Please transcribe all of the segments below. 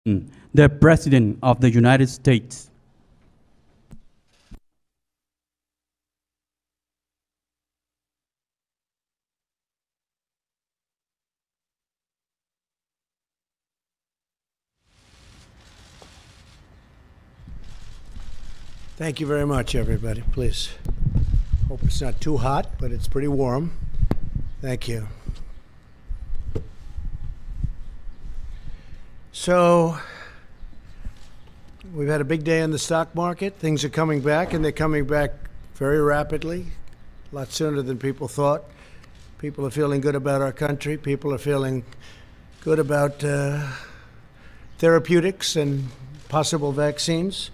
the President of the United States. Thank you very much, everybody. Please. Hope it's not too hot, but it's pretty warm. Thank you. So, we've had a big day in the stock market. Things are coming back, and they're coming back very rapidly, a lot sooner than people thought. People are feeling good about our country. People are feeling good about therapeutics and possible vaccines.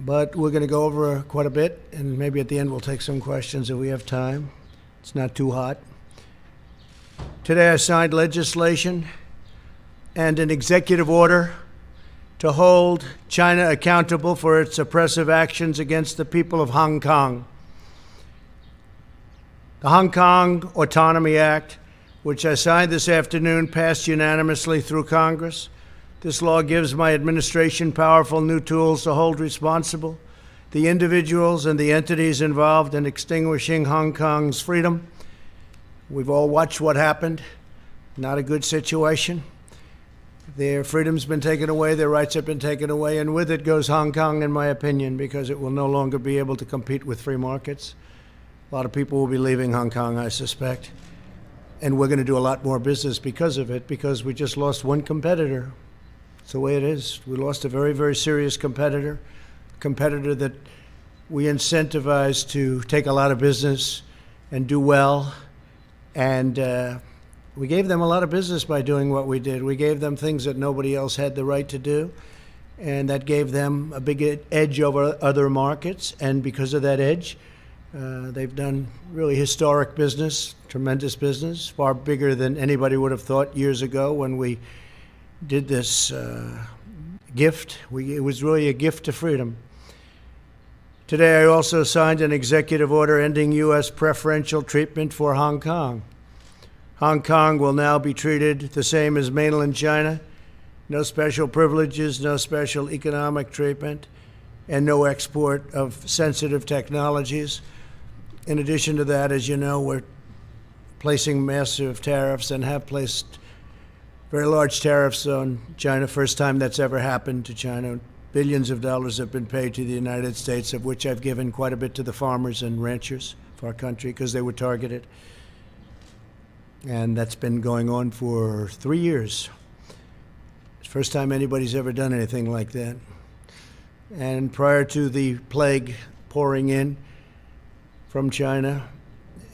But we're going to go over quite a bit, and maybe at the end we'll take some questions if we have time. It's not too hot. Today I signed legislation and an executive order to hold China accountable for its oppressive actions against the people of Hong Kong. The Hong Kong Autonomy Act, which I signed this afternoon, passed unanimously through Congress. This law gives my administration powerful new tools to hold responsible the individuals and the entities involved in extinguishing Hong Kong's freedom. We've all watched what happened. Not a good situation. Their freedom's been taken away, their rights have been taken away, and with it goes Hong Kong, in my opinion, because it will no longer be able to compete with free markets. A lot of people will be leaving Hong Kong, I suspect. And we're going to do a lot more business because of it, because we just lost one competitor. It's the way it is. We lost a very, very serious competitor that we incentivized to take a lot of business and do well. And we gave them a lot of business by doing what we did. We gave them things that nobody else had the right to do. And that gave them a big edge over other markets. And because of that edge, they've done really historic business, tremendous business, far bigger than anybody would have thought years ago when we did this gift. It was really a gift to freedom. Today, I also signed an executive order ending U.S. preferential treatment for Hong Kong. Hong Kong will now be treated the same as mainland China. No special privileges, no special economic treatment, and no export of sensitive technologies. In addition to that, as you know, we're placing massive tariffs and have placed very large tariffs on China. First time that's ever happened to China. Billions of dollars have been paid to the United States, of which I've given quite a bit to the farmers and ranchers of our country because they were targeted. And that's been going on for 3 years. It's the first time anybody's ever done anything like that. And prior to the plague pouring in from China,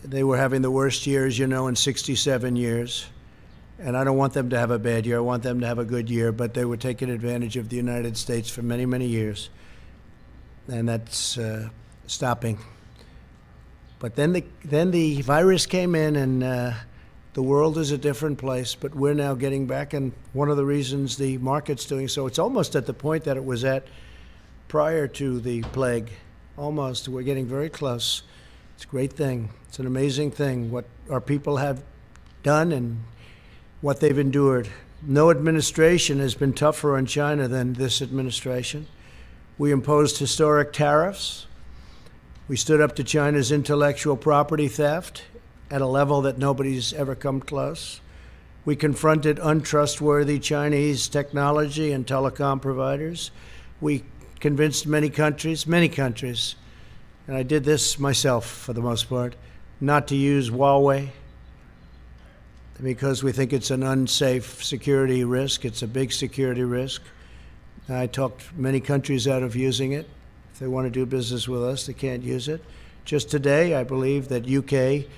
they were having the worst years, in 67 years. And I don't want them to have a bad year. I want them to have a good year. But they were taking advantage of the United States for many, many years. And that's stopping. But then the virus came in, and the world is a different place. But we're now getting back. And one of the reasons the market's doing so, it's almost at the point that it was at prior to the plague. Almost. We're getting very close. It's a great thing. It's an amazing thing what our people have done and what they've endured. No administration has been tougher on China than this administration. We imposed historic tariffs. We stood up to China's intellectual property theft at a level that nobody's ever come close. We confronted untrustworthy Chinese technology and telecom providers. We convinced many countries, and I did this myself for the most part, not to use Huawei, because we think it's an unsafe security risk. It's a big security risk. I talked many countries out of using it. If they want to do business with us, they can't use it. Just today, I believe that UK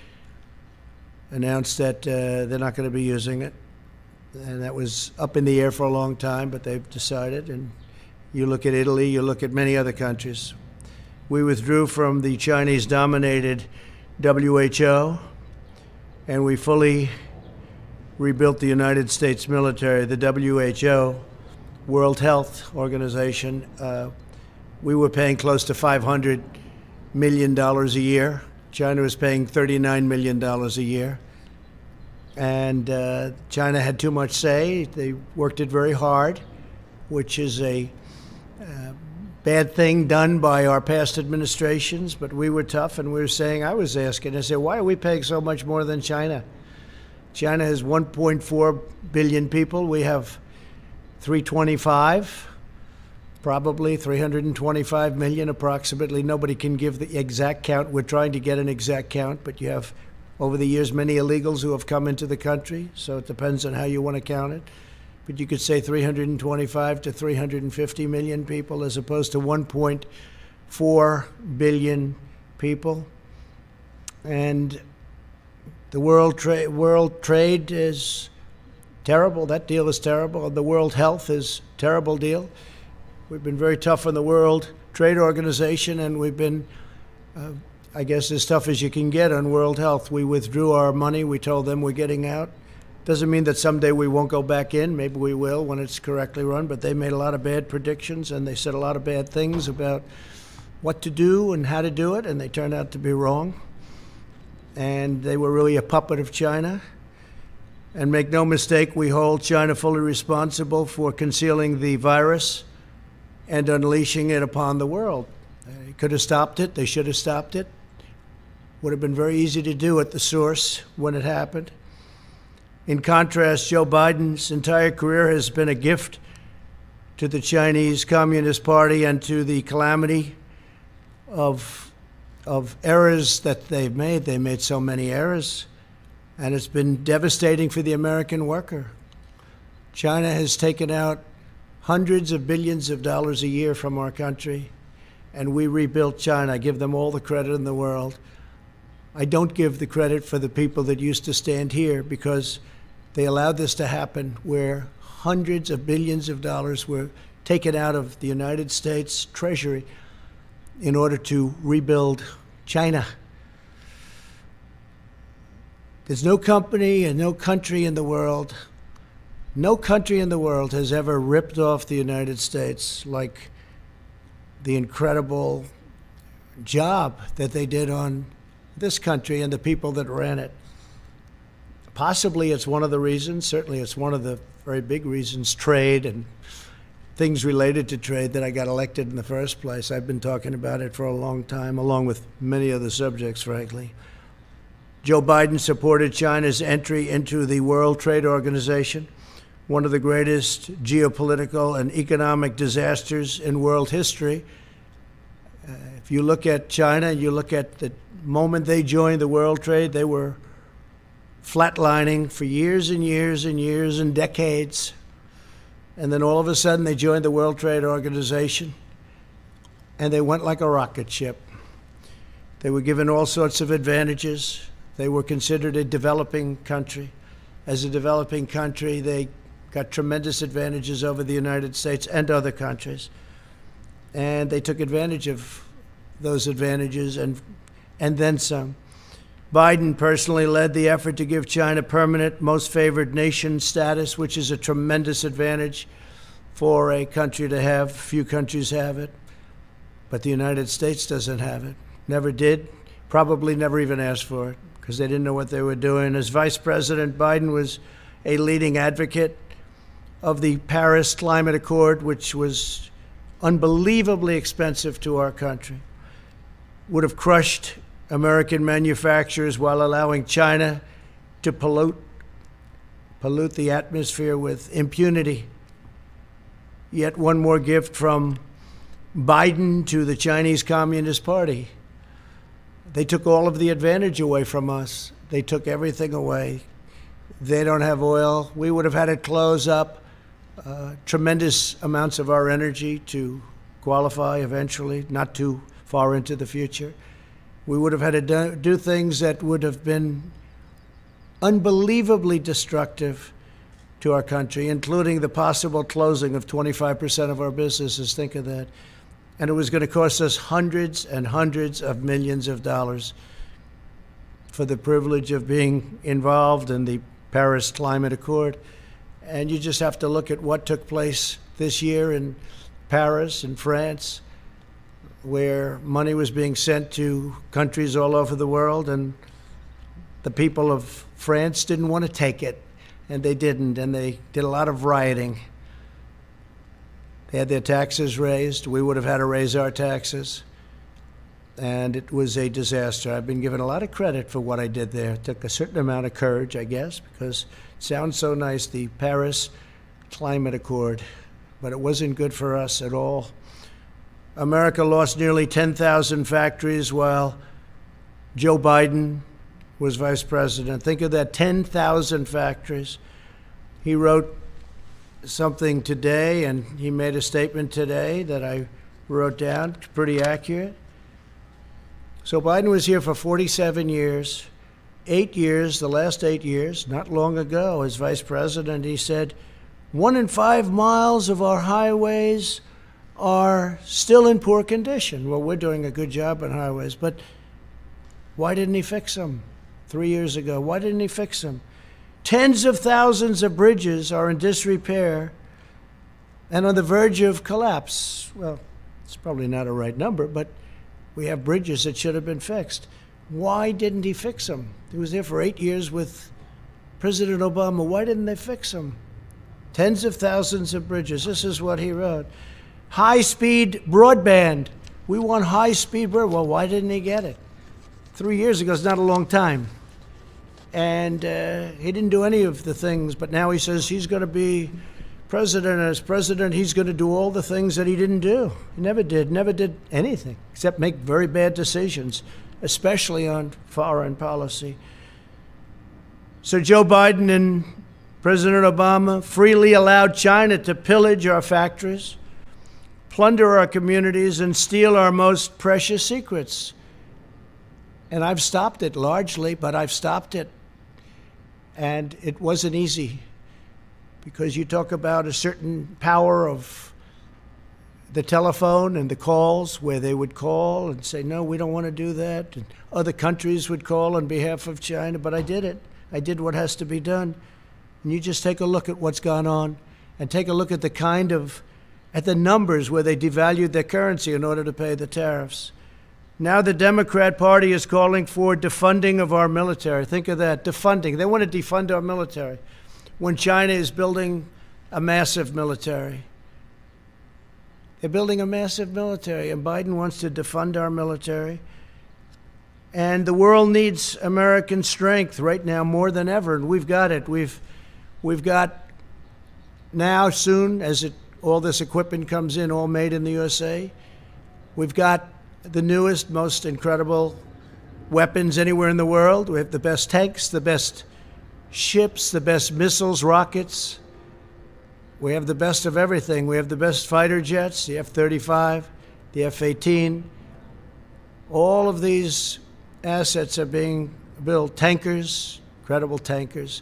announced that they're not going to be using it. And that was up in the air for a long time, but they've decided. And you look at Italy, you look at many other countries. We withdrew from the Chinese-dominated WHO, and we fully rebuilt the United States military. The WHO, World Health Organization, we were paying close to $500 million a year. China was paying $39 million a year. And China had too much say. They worked it very hard, which is a bad thing done by our past administrations. But we were tough, and we were saying, I was asking, I said, why are we paying so much more than China? China has 1.4 billion people. We have 325, probably 325 million approximately. Nobody can give the exact count. We're trying to get an exact count, but you have, over the years, many illegals who have come into the country, so it depends on how you want to count it. But you could say 325 to 350 million people as opposed to 1.4 billion people. And the world trade is terrible. That deal is terrible. And the world health is a terrible deal. We've been very tough on the World Trade Organization, and we've been, I guess, as tough as you can get on world health. We withdrew our money. We told them we're getting out. Doesn't mean that someday we won't go back in. Maybe we will when it's correctly run, but they made a lot of bad predictions, and they said a lot of bad things about what to do and how to do it, and they turned out to be wrong. And they were really a puppet of China. And make no mistake, we hold China fully responsible for concealing the virus and unleashing it upon the world. They could have stopped it. They should have stopped it. Would have been very easy to do at the source when it happened. In contrast, Joe Biden's entire career has been a gift to the Chinese Communist Party and to the calamity of errors that they've made. They made so many errors, and it's been devastating for the American worker. China has taken out hundreds of billions of dollars a year from our country, and we rebuilt China. I give them all the credit in the world. I don't give the credit for the people that used to stand here, because they allowed this to happen, where hundreds of billions of dollars were taken out of the United States Treasury in order to rebuild China. There's no company and no country in the world has ever ripped off the United States like the incredible job that they did on this country and the people that ran it. Possibly it's one of the reasons, certainly it's one of the very big reasons, trade and things related to trade, that I got elected in the first place. I've been talking about it for a long time, along with many other subjects, frankly. Joe Biden supported China's entry into the World Trade Organization, one of the greatest geopolitical and economic disasters in world history. If you look at China and you look at the moment they joined the World Trade, they were flatlining for years and years and years and decades. And then all of a sudden they joined the World Trade Organization, and they went like a rocket ship. They were given all sorts of advantages. They were considered a developing country. As a developing country, they got tremendous advantages over the United States and other countries. And they took advantage of those advantages and then some. Biden personally led the effort to give China permanent most favored nation status, which is a tremendous advantage for a country to have. Few countries have it, but the United States doesn't have it. Never did, probably never even asked for it, because they didn't know what they were doing. As Vice President, Biden was a leading advocate of the Paris Climate Accord, which was unbelievably expensive to our country, would have crushed American manufacturers while allowing China to pollute the atmosphere with impunity. Yet one more gift from Biden to the Chinese Communist Party. They took all of the advantage away from us. They took everything away. They don't have oil. We would have had to close up tremendous amounts of our energy to qualify eventually, not too far into the future. We would have had to do things that would have been unbelievably destructive to our country, including the possible closing of 25% of our businesses. Think of that. And it was going to cost us hundreds and hundreds of millions of dollars for the privilege of being involved in the Paris Climate Accord. And you just have to look at what took place this year in Paris and France, where money was being sent to countries all over the world, and the people of France didn't want to take it, and they didn't, and they did a lot of rioting. They had their taxes raised. We would have had to raise our taxes. And it was a disaster. I've been given a lot of credit for what I did there. It took a certain amount of courage, I guess, because it sounds so nice, the Paris Climate Accord, but it wasn't good for us at all. America lost nearly 10,000 factories while Joe Biden was vice president. Think of that, 10,000 factories. He wrote something today, and he made a statement today that I wrote down, pretty accurate. So Biden was here for 47 years, 8 years, the last 8 years, not long ago, as vice president, he said, 1 in 5 miles of our highways are still in poor condition. Well, we're doing a good job on highways, but why didn't he fix them 3 years ago? Why didn't he fix them? Tens of thousands of bridges are in disrepair and on the verge of collapse. Well, it's probably not a right number, but we have bridges that should have been fixed. Why didn't he fix them? He was there for 8 years with President Obama. Why didn't they fix them? Tens of thousands of bridges. This is what he wrote. High-speed broadband. We want high-speed broadband. Well, why didn't he get it? 3 years ago is not a long time. And he didn't do any of the things, but now he says he's going to be president. And as president, he's going to do all the things that he didn't do. He never did anything except make very bad decisions, especially on foreign policy. So Joe Biden and President Obama freely allowed China to pillage our factories, plunder our communities, and steal our most precious secrets. And I've stopped it largely, but I've stopped it. And it wasn't easy, because you talk about a certain power of the telephone and the calls, where they would call and say, no, we don't want to do that. And other countries would call on behalf of China, but I did it. I did what has to be done. And you just take a look at what's gone on, and take a look at at the numbers where they devalued their currency in order to pay the tariffs. Now the Democrat Party is calling for defunding of our military. Think of that, defunding. They want to defund our military when China is building a massive military. They're building a massive military, and Biden wants to defund our military. And the world needs American strength right now more than ever, and we've got it. We've got now, soon, as all this equipment comes in, all made in the USA, we've got the newest, most incredible weapons anywhere in the world. We have the best tanks, the best ships, the best missiles, rockets. We have the best of everything. We have the best fighter jets, the F-35, the F-18. All of these assets are being built. Tankers, incredible tankers,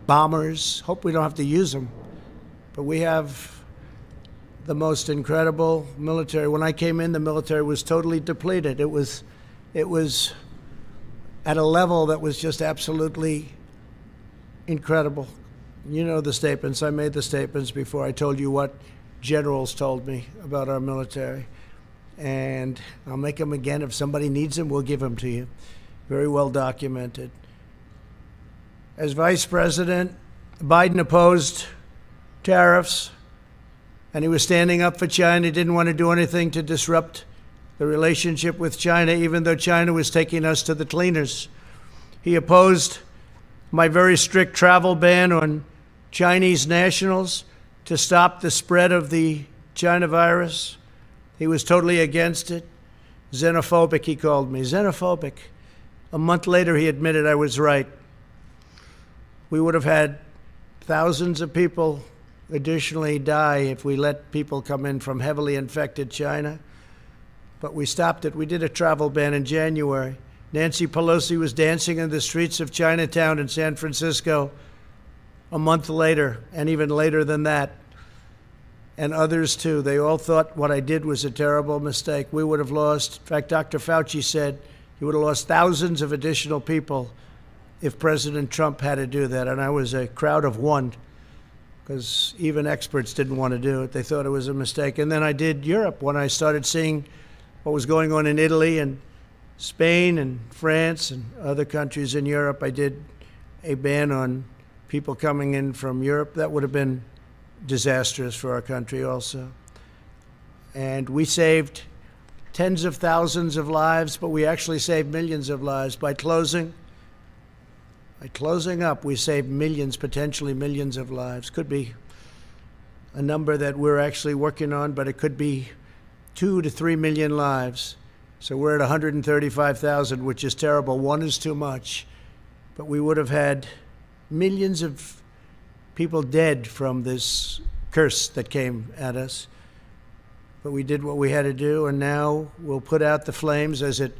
bombers. Hope we don't have to use them. But we have the most incredible military. When I came in, the military was totally depleted. It was at a level that was just absolutely incredible. You know the statements. I made the statements before. I told you what generals told me about our military. And I'll make them again. If somebody needs them, we'll give them to you. Very well documented. As vice president, Biden opposed tariffs, and he was standing up for China. He didn't want to do anything to disrupt the relationship with China, even though China was taking us to the cleaners. He opposed my very strict travel ban on Chinese nationals to stop the spread of the China virus. He was totally against it. Xenophobic, he called me. Xenophobic. A month later, he admitted I was right. We would have had thousands of people additionally die if we let people come in from heavily infected China. But we stopped it. We did a travel ban in January. Nancy Pelosi was dancing in the streets of Chinatown in San Francisco a month later, and even later than that. And others too. They all thought what I did was a terrible mistake. We would have lost, in fact, Dr. Fauci said he would have lost thousands of additional people if President Trump had to do that. And I was a crowd of one, because even experts didn't want to do it. They thought it was a mistake. And then I did Europe when I started seeing what was going on in Italy and Spain and France and other countries in Europe, I did a ban on people coming in from Europe. That would have been disastrous for our country also. And we saved tens of thousands of lives, but we actually saved millions of lives. By closing up, we saved millions, potentially millions of lives. Could be a number that we're actually working on, but it could be 2 to 3 million lives. So we're at 135,000, which is terrible. One is too much. But we would have had millions of people dead from this curse that came at us. But we did what we had to do, and now we'll put out the flames as it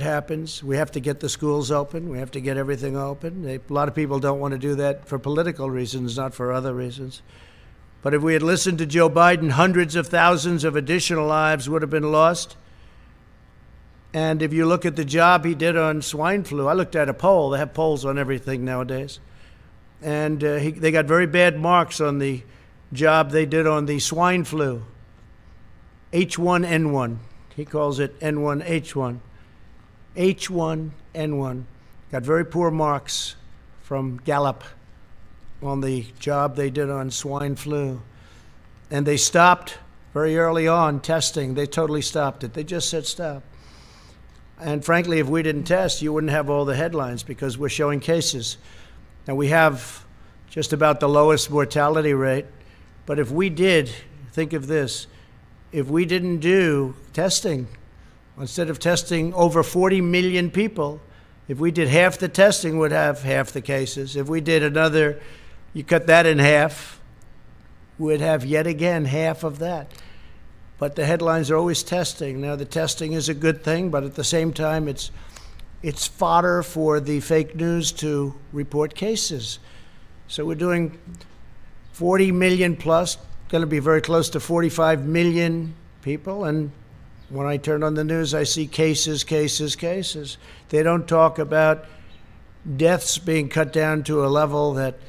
happens. We have to get the schools open. We have to get everything open. A lot of people don't want to do that for political reasons, not for other reasons. But if we had listened to Joe Biden, hundreds of thousands of additional lives would have been lost. And if you look at the job he did on swine flu, I looked at a poll. They have polls on everything nowadays. And they got very bad marks on the job they did on the swine flu. H1N1. He calls it N1H1. H1N1. Got very poor marks from Gallup on the job they did on swine flu. And they stopped very early on testing. They totally stopped it. They just said stop. And frankly, if we didn't test, you wouldn't have all the headlines because we're showing cases. Now, we have just about the lowest mortality rate. But if we did, think of this, if we didn't do testing, instead of testing over 40 million people, if we did half the testing, we'd have half the cases. If we did another, you cut that in half, we'd have yet again half of that. But the headlines are always testing. Now, the testing is a good thing, but at the same time, it's fodder for the fake news to report cases. So we're doing 40 million plus, going to be very close to 45 million people. And when I turn on the news, I see cases, cases, cases. They don't talk about deaths being cut down to a level that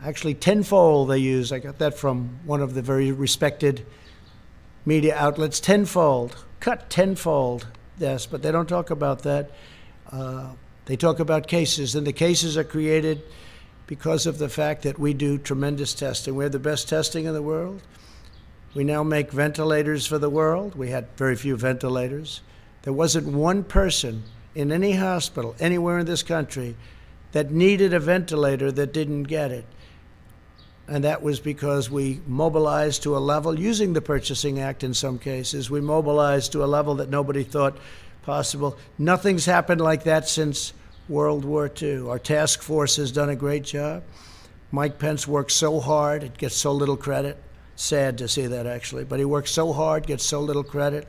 actually tenfold they use. I got that from one of the very respected media outlets, cut tenfold deaths, but they don't talk about that. They talk about cases, and the cases are created because of the fact that we do tremendous testing. We have the best testing in the world. We now make ventilators for the world. We had very few ventilators. There wasn't one person in any hospital anywhere in this country that needed a ventilator that didn't get it. And that was because we mobilized to a level, using the Purchasing Act in some cases, we mobilized to a level that nobody thought possible. Nothing's happened like that since World War II. Our task force has done a great job. Mike Pence works so hard, it gets so little credit. Sad to see that, actually. But he works so hard, gets so little credit.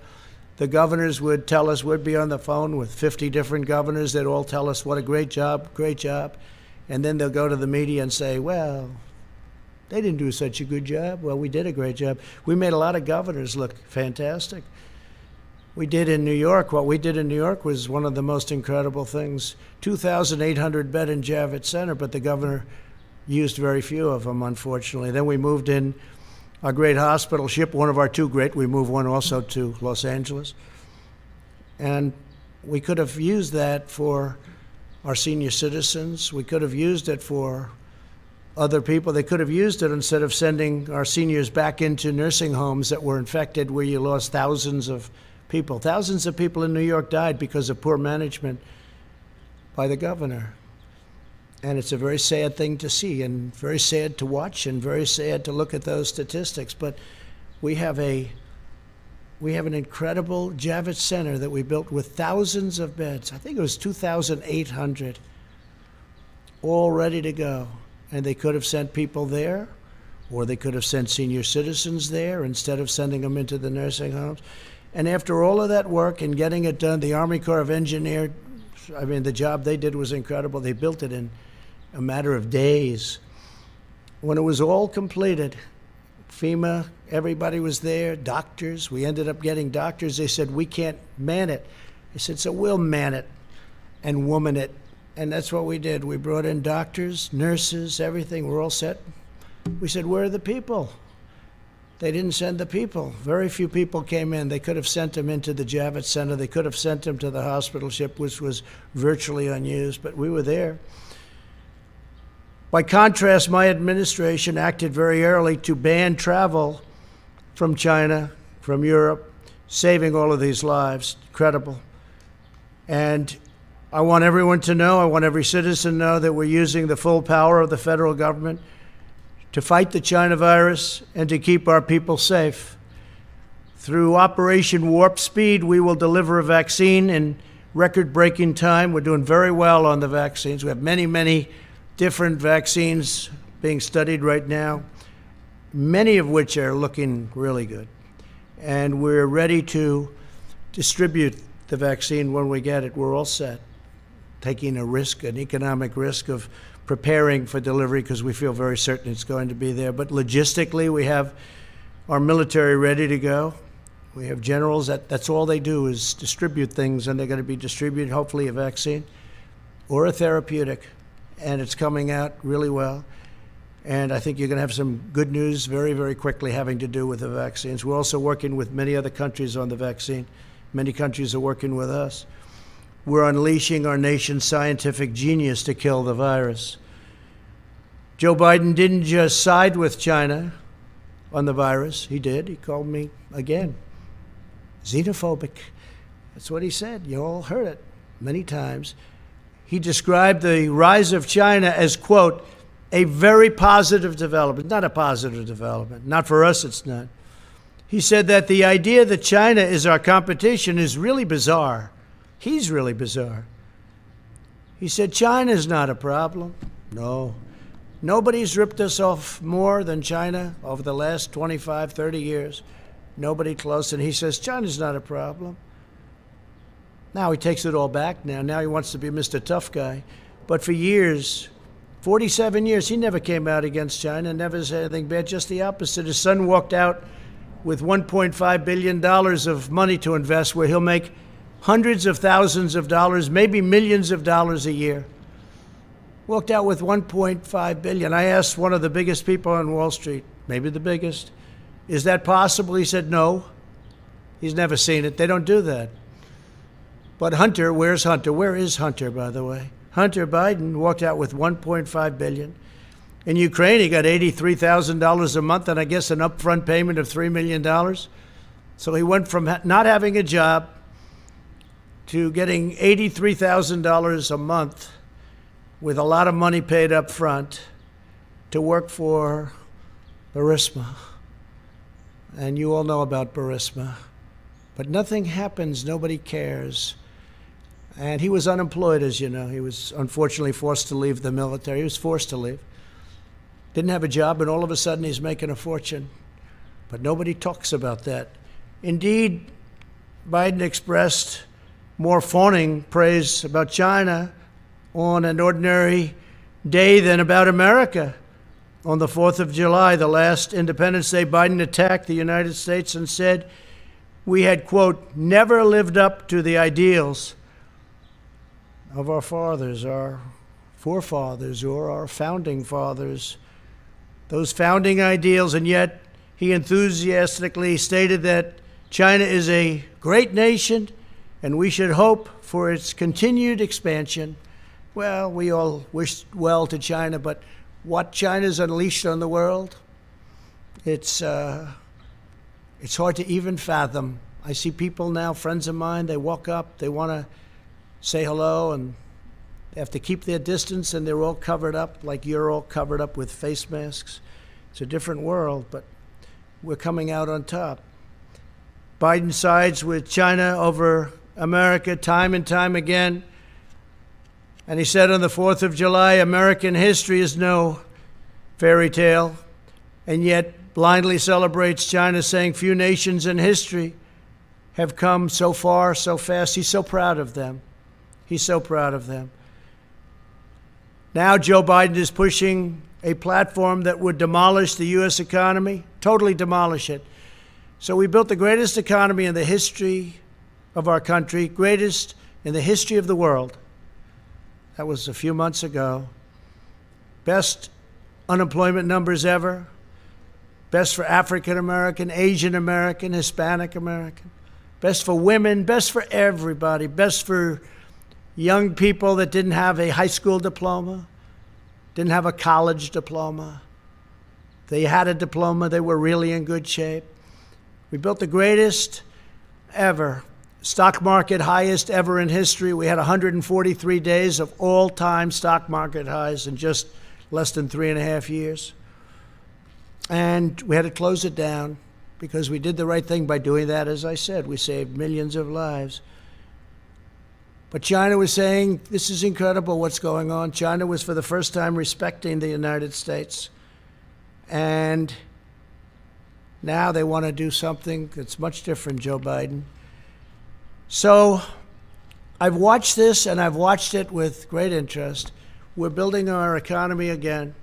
The governors would tell us, we'd be on the phone with 50 different governors. They'd all tell us what a great job, great job. And then they'll go to the media and say, well, they didn't do such a good job. Well, we did a great job. We made a lot of governors look fantastic. We did in New York. What we did in New York was one of the most incredible things. 2,800 bed in Javits Center, but the governor used very few of them, unfortunately. Then we moved in our great hospital ship, one of our two great. We moved one also to Los Angeles. And we could have used that for our senior citizens. We could have used it for other people. They could have used it instead of sending our seniors back into nursing homes that were infected, where you lost thousands of people. Thousands of people in New York died because of poor management by the governor. And it's a very sad thing to see, and very sad to watch, and very sad to look at those statistics. But we have an incredible Javits Center that we built with thousands of beds. I think it was 2,800, all ready to go. And they could have sent people there, or they could have sent senior citizens there instead of sending them into the nursing homes. And after all of that work and getting it done, the Army Corps of Engineers, I mean, the job they did was incredible. They built it in a matter of days. When it was all completed, FEMA, everybody was there, doctors. We ended up getting doctors. They said, we can't man it. I said, so we'll man it and woman it. And that's what we did. We brought in doctors, nurses, everything. We're all set. We said, where are the people? They didn't send the people. Very few people came in. They could have sent them into the Javits Center. They could have sent them to the hospital ship, which was virtually unused, but we were there. By contrast, my administration acted very early to ban travel from China, from Europe, saving all of these lives. Incredible. And I want everyone to know, I want every citizen to know that we're using the full power of the federal government to fight the China virus and to keep our people safe. Through Operation Warp Speed, we will deliver a vaccine in record-breaking time. We're doing very well on the vaccines. We have many, many different vaccines being studied right now, many of which are looking really good. And we're ready to distribute the vaccine when we get it. We're all set, taking a risk, an economic risk of preparing for delivery because we feel very certain it's going to be there. But logistically, we have our military ready to go. We have generals, that's all they do is distribute things, and they're going to be distributed, hopefully, a vaccine or a therapeutic. And it's coming out really well. And I think you're going to have some good news very, very quickly having to do with the vaccines. We're also working with many other countries on the vaccine. Many countries are working with us. We're unleashing our nation's scientific genius to kill the virus. Joe Biden didn't just side with China on the virus. He did. He called me, again, xenophobic. That's what he said. You all heard it many times. He described the rise of China as, quote, a very positive development. Not a positive development. Not for us, it's not. He said that the idea that China is our competition is really bizarre. He's really bizarre. He said, China's not a problem. No. Nobody's ripped us off more than China over the last 25, 30 years. Nobody close. And he says, China's not a problem. Now he takes it all back now. Now he wants to be Mr. Tough Guy. But for years, 47 years, he never came out against China, never said anything bad, just the opposite. His son walked out with $1.5 billion of money to invest where he'll make hundreds of thousands of dollars, maybe millions of dollars a year. Walked out with $1.5 billion. I asked one of the biggest people on Wall Street, maybe the biggest, is that possible? He said no. He's never seen it. They don't do that. But Hunter, where's Hunter? Where is Hunter, by the way? Hunter Biden walked out with $1.5 billion. In Ukraine, he got $83,000 a month and I guess an upfront payment of $3 million. So he went from not having a job to getting $83,000 a month with a lot of money paid up front to work for Burisma. And you all know about Burisma. But nothing happens, nobody cares. And he was unemployed, as you know. He was unfortunately forced to leave the military. He was forced to leave. Didn't have a job, and all of a sudden he's making a fortune. But nobody talks about that. Indeed, Biden expressed more fawning praise about China on an ordinary day than about America. On the 4th of July, the last Independence Day, Biden attacked the United States and said, we had, quote, never lived up to the ideals of our fathers, our forefathers, or our founding fathers, those founding ideals. And yet he enthusiastically stated that China is a great nation and we should hope for its continued expansion. Well, we all wish well to China, but what China's unleashed on the world, it's hard to even fathom. I see people now, friends of mine, they walk up, they want to say hello, and they have to keep their distance, and they're all covered up like you're all covered up with face masks. It's a different world, but we're coming out on top. Biden sides with China over America time and time again. And he said on the 4th of July, American history is no fairy tale, and yet blindly celebrates China, saying few nations in history have come so far, so fast. He's so proud of them. He's so proud of them. Now Joe Biden is pushing a platform that would demolish the U.S. economy, totally demolish it. So we built the greatest economy in the history of our country, greatest in the history of the world. That was a few months ago. Best unemployment numbers ever. best for African American, Asian American, Hispanic American, best for women, best for everybody, best for young people that didn't have a high school diploma, didn't have a college diploma. They had a diploma, they were really in good shape. We built the greatest ever stock market, highest ever in history. We had 143 days of all-time stock market highs in just less than 3.5 years. And we had to close it down because we did the right thing by doing that. As I said, we saved millions of lives. But China was saying, this is incredible what's going on. China was for the first time respecting the United States. And now they want to do something that's much different, Joe Biden. So I've watched this, and I've watched it with great interest. We're building our economy again.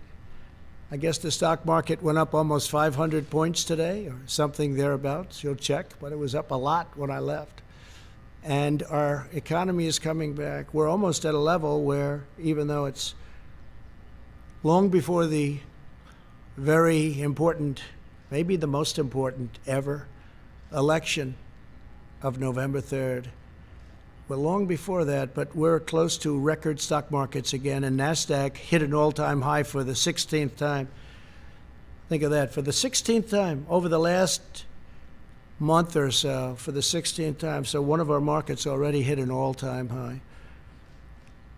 I guess the stock market went up almost 500 points today, or something thereabouts. You'll check, but it was up a lot when I left. And our economy is coming back. We're almost at a level where, even though it's long before the very important, maybe the most important ever election of November 3rd. We're long before that, but we're close to record stock markets again, and NASDAQ hit an all-time high for the 16th time. Think of that, for the 16th time over the last month or so, for the 16th time. So one of our markets already hit an all-time high.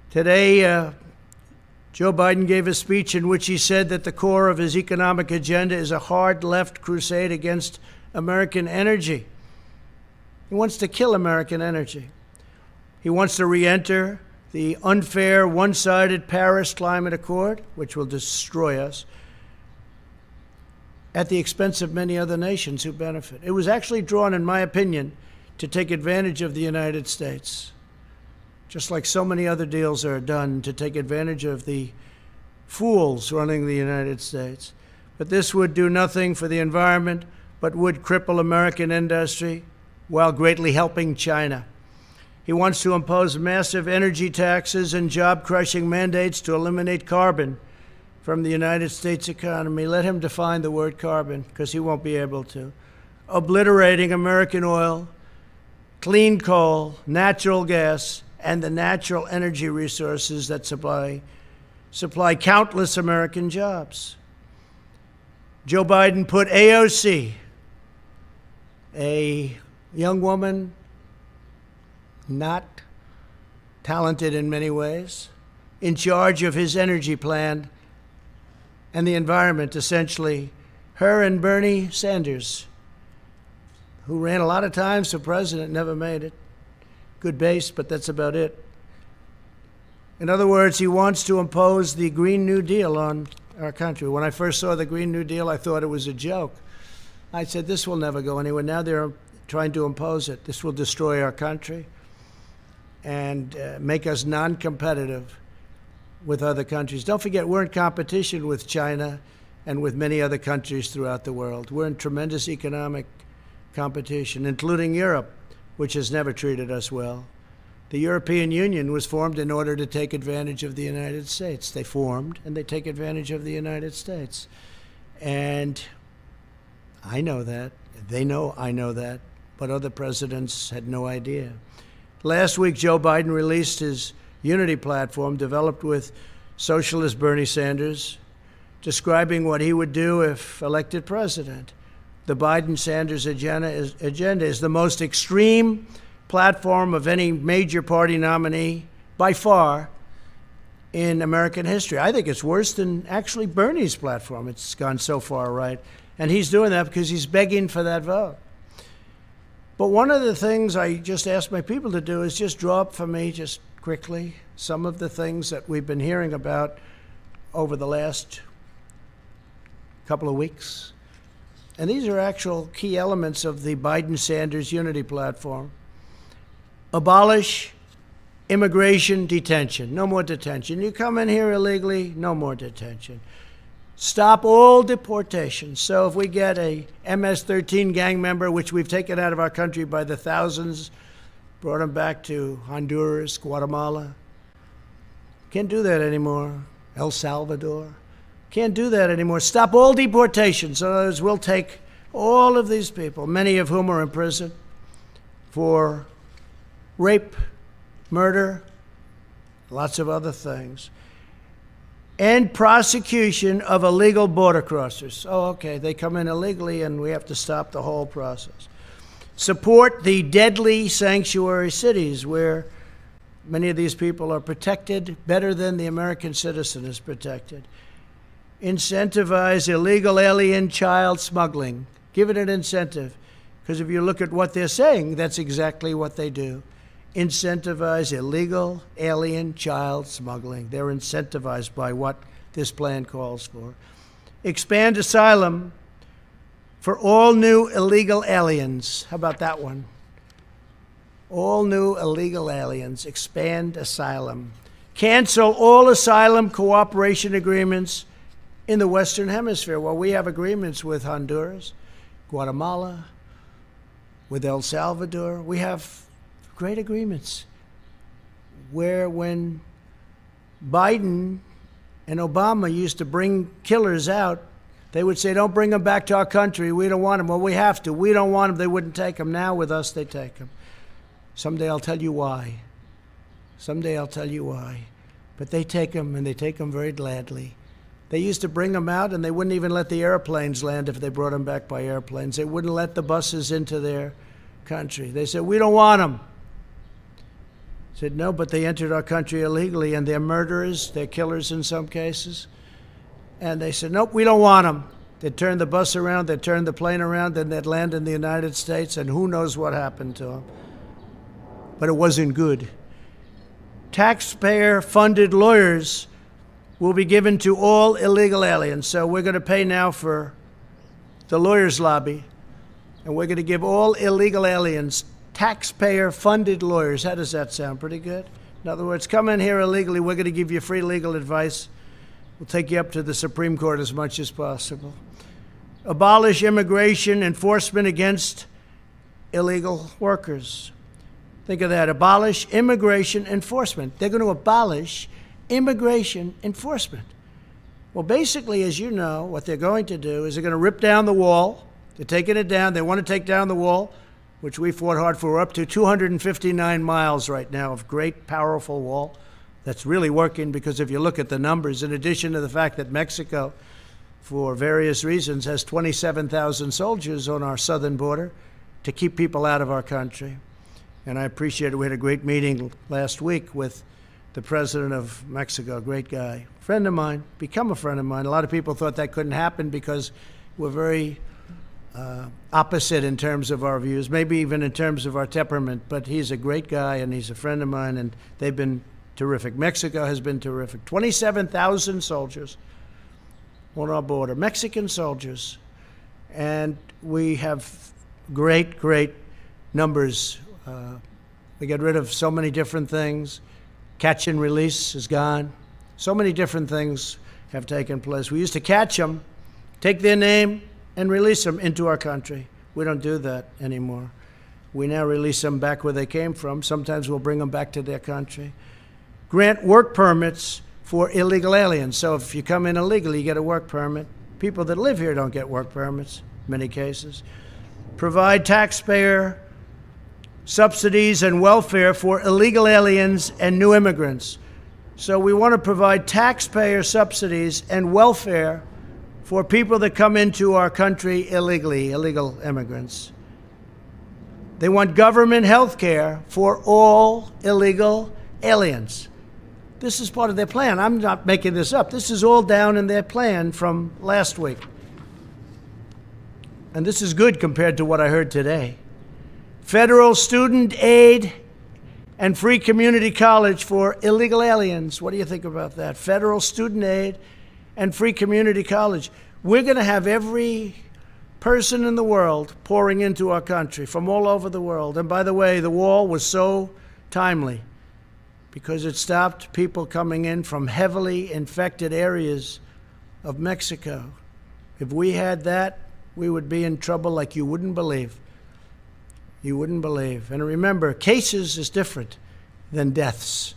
Today, Joe Biden gave a speech in which he said that the core of his economic agenda is a hard left crusade against American energy. He wants to kill American energy. He wants to re-enter the unfair, one-sided Paris Climate Accord, which will destroy us, at the expense of many other nations who benefit. It was actually drawn, in my opinion, to take advantage of the United States, just like so many other deals are done to take advantage of the fools running the United States. But this would do nothing for the environment, but would cripple American industry while greatly helping China. He wants to impose massive energy taxes and job-crushing mandates to eliminate carbon from the United States economy. Let him define the word carbon, because he won't be able to. Obliterating American oil, clean coal, natural gas, and the natural energy resources that supply countless American jobs. Joe Biden put AOC, a young woman, not talented in many ways, in charge of his energy plan and the environment, essentially. Her and Bernie Sanders, who ran a lot of times for president, never made it. Good base, but that's about it. In other words, he wants to impose the Green New Deal on our country. When I first saw the Green New Deal, I thought it was a joke. I said, this will never go anywhere. Now they're trying to impose it. This will destroy our country and make us non-competitive with other countries. Don't forget, we're in competition with China and with many other countries throughout the world. We're in tremendous economic competition, including Europe, which has never treated us well. The European Union was formed in order to take advantage of the United States. They formed, and they take advantage of the United States. And I know that. They know I know that. But other presidents had no idea. Last week, Joe Biden released his unity platform developed with socialist Bernie Sanders, describing what he would do if elected president. The Biden-Sanders agenda is the most extreme platform of any major party nominee, by far, in American history. I think it's worse than actually Bernie's platform. It's gone so far right. And he's doing that because he's begging for that vote. But one of the things I just asked my people to do is just draw up for me, just quickly, some of the things that we've been hearing about over the last couple of weeks. And these are actual key elements of the Biden-Sanders unity platform. Abolish immigration detention. No more detention. You come in here illegally, no more detention. Stop all deportations. So if we get a MS-13 gang member, which we've taken out of our country by the thousands, brought them back to Honduras, Guatemala, can't do that anymore. El Salvador. Can't do that anymore. Stop all deportations. In other words, we'll take all of these people, many of whom are in prison for rape, murder, lots of other things. End prosecution of illegal border crossers. Oh, okay, they come in illegally and we have to stop the whole process. Support the deadly sanctuary cities where many of these people are protected better than the American citizen is protected. Incentivize illegal alien child smuggling. Give it an incentive. Because if you look at what they're saying, that's exactly what they do. Incentivize illegal alien child smuggling. They're incentivized by what this plan calls for. Expand asylum for all new illegal aliens. How about that one? All new illegal aliens. Expand asylum. Cancel all asylum cooperation agreements in the Western Hemisphere. Well, we have agreements with Honduras, Guatemala, with El Salvador. We have great agreements where when Biden and Obama used to bring killers out, they would say, don't bring them back to our country. We don't want them. Well, we have to. We don't want them. They wouldn't take them. Now with us, they take them. Someday I'll tell you why. Someday I'll tell you why. But they take them, and they take them very gladly. They used to bring them out, and they wouldn't even let the airplanes land if they brought them back by airplanes. They wouldn't let the buses into their country. They said, we don't want them. I said, no, but they entered our country illegally, and they're murderers, they're killers in some cases. And they said, nope, we don't want them. They'd turn the bus around, they'd turn the plane around, then they'd land in the United States, and who knows what happened to them. But it wasn't good. Taxpayer-funded lawyers will be given to all illegal aliens. So we're going to pay now for the lawyers' lobby, and we're going to give all illegal aliens taxpayer-funded lawyers. How does that sound? Pretty good? In other words, come in here illegally, we're going to give you free legal advice. We'll take you up to the Supreme Court as much as possible. Abolish immigration enforcement against illegal workers. Think of that. Abolish immigration enforcement. They're going to abolish immigration enforcement. Well, basically, as you know, what they're going to do is they're going to rip down the wall. They're taking it down. They want to take down the wall, which we fought hard for. We're up to 259 miles right now of great, powerful wall that's really working, because if you look at the numbers, in addition to the fact that Mexico, for various reasons, has 27,000 soldiers on our southern border to keep people out of our country. And I appreciate it. We had a great meeting last week with the president of Mexico, great guy, friend of mine, become a friend of mine. A lot of people thought that couldn't happen because we're very opposite in terms of our views, maybe even in terms of our temperament, but he's a great guy and he's a friend of mine, and they've been terrific. Mexico has been terrific. 27,000 soldiers on our border, Mexican soldiers, and we have great, great numbers. We get rid of so many different things. Catch and release is gone. So many different things have taken place. We used to catch them, take their name, and release them into our country. We don't do that anymore. We now release them back where they came from. Sometimes we'll bring them back to their country. Grant work permits for illegal aliens. So if you come in illegally, you get a work permit. People that live here don't get work permits, in many cases. Provide taxpayer subsidies and welfare for illegal aliens and new immigrants. So we want to provide taxpayer subsidies and welfare for people that come into our country illegally, illegal immigrants. They want government health care for all illegal aliens. This is part of their plan. I'm not making this up. This is all down in their plan from last week. And this is good compared to what I heard today. Federal student aid and free community college for illegal aliens. What do you think about that? Federal student aid and free community college. We're going to have every person in the world pouring into our country from all over the world. And by the way, the wall was so timely because it stopped people coming in from heavily infected areas of Mexico. If we had that, we would be in trouble like you wouldn't believe. You wouldn't believe. And remember, cases is different than deaths.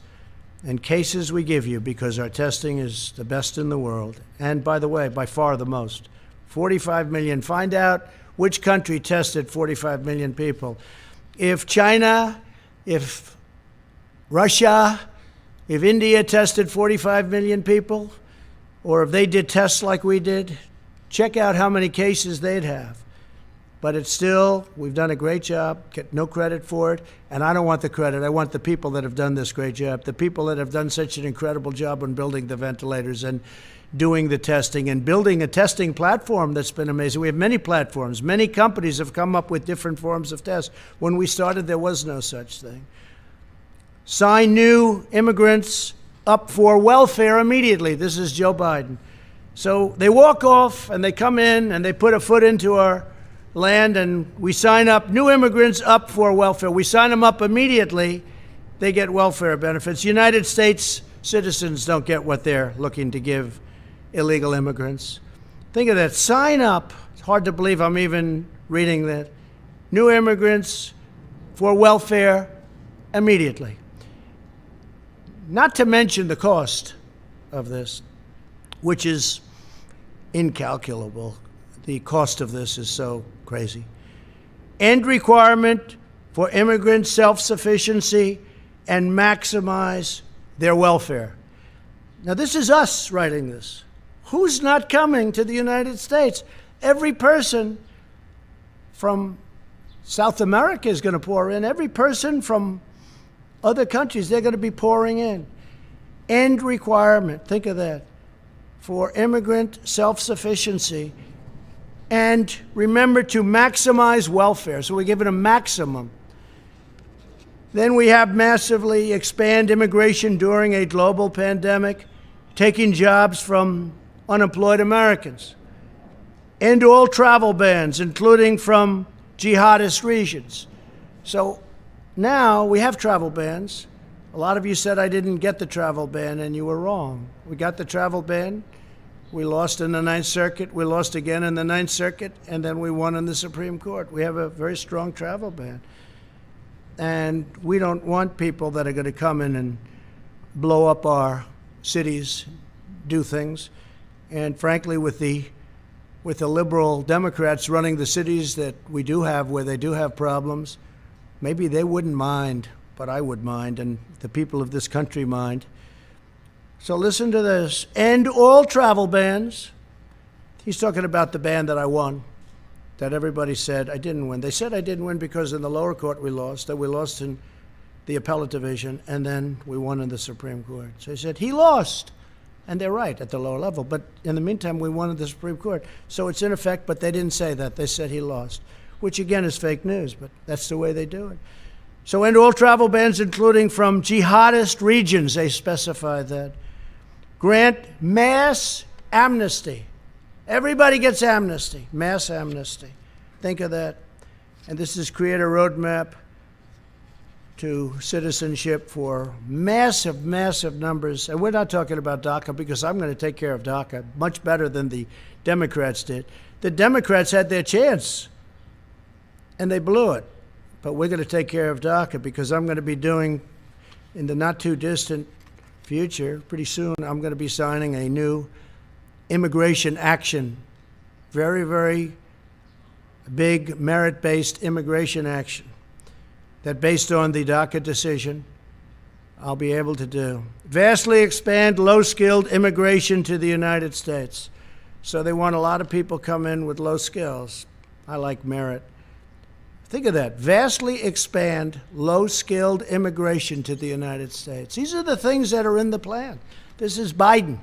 and cases we give you because our testing is the best in the world. And by the way, by far the most. 45 million. Find out which country tested 45 million people. If China, if Russia, if India tested 45 million people, or if they did tests like we did, check out how many cases they'd have. But it's still, we've done a great job, get no credit for it, and I don't want the credit. I want the people that have done this great job, the people that have done such an incredible job on building the ventilators and doing the testing and building a testing platform that's been amazing. We have many platforms. Many companies have come up with different forms of tests. When we started, there was no such thing. Sign new immigrants up for welfare immediately. This is Joe Biden. So they walk off and they come in and they put a foot into our land and we sign up new immigrants up for welfare. We sign them up immediately. They get welfare benefits. United States citizens don't get what they're looking to give illegal immigrants. Think of that. Sign up. It's hard to believe I'm even reading that. New immigrants for welfare immediately. Not to mention the cost of this, which is incalculable. The cost of this is so crazy. End requirement for immigrant self-sufficiency and maximize their welfare. Now, this is us writing this. Who's not coming to the United States? Every person from South America is going to pour in. Every person from other countries, they're going to be pouring in. End requirement, think of that, for immigrant self-sufficiency. And remember to maximize welfare. So we give it a maximum. Then we have massively expand immigration during a global pandemic, taking jobs from unemployed Americans. End all travel bans, including from jihadist regions. So now we have travel bans. A lot of you said I didn't get the travel ban, and you were wrong. We got the travel ban. We lost in the Ninth Circuit. We lost again in the Ninth Circuit, and then we won in the Supreme Court. We have a very strong travel ban. And we don't want people that are going to come in and blow up our cities, do things. And frankly, with the liberal Democrats running the cities that we do have, where they do have problems, maybe they wouldn't mind, but I would mind, and the people of this country mind. So listen to this. End all travel bans. He's talking about the ban that I won, that everybody said I didn't win. They said I didn't win because in the lower court we lost, that we lost in the appellate division, and then we won in the Supreme Court. So he said he lost, and they're right at the lower level. But in the meantime, we won in the Supreme Court. So it's in effect, but they didn't say that. They said he lost, which again is fake news, but that's the way they do it. So end all travel bans, including from jihadist regions, they specify that. Grant mass amnesty. Everybody gets amnesty, mass amnesty. Think of that. And this is create a roadmap to citizenship for massive, massive numbers. And we're not talking about DACA because I'm going to take care of DACA much better than the Democrats did. The Democrats had their chance, and they blew it. But we're going to take care of DACA because I'm going to be doing, in the not too distant future, pretty soon, I'm going to be signing a new immigration action. Very, very big merit-based immigration action that, based on the DACA decision, I'll be able to do. Vastly expand low-skilled immigration to the United States. So they want a lot of people come in with low skills. I like merit. Think of that. Vastly expand low-skilled immigration to the United States. These are the things that are in the plan. This is Biden.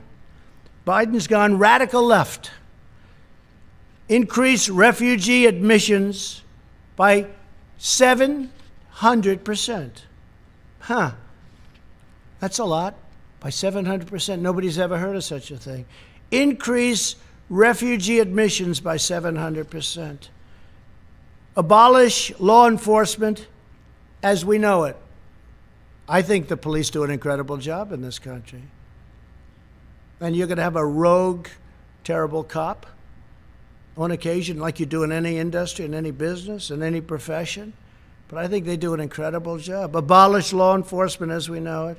Biden's gone radical left. Increase refugee admissions by 700%. That's a lot. By 700%. Nobody's ever heard of such a thing. Increase refugee admissions by 700%. Abolish law enforcement as we know it. I think the police do an incredible job in this country. And you're going to have a rogue, terrible cop on occasion, like you do in any industry, in any business, in any profession. But I think they do an incredible job. Abolish law enforcement as we know it.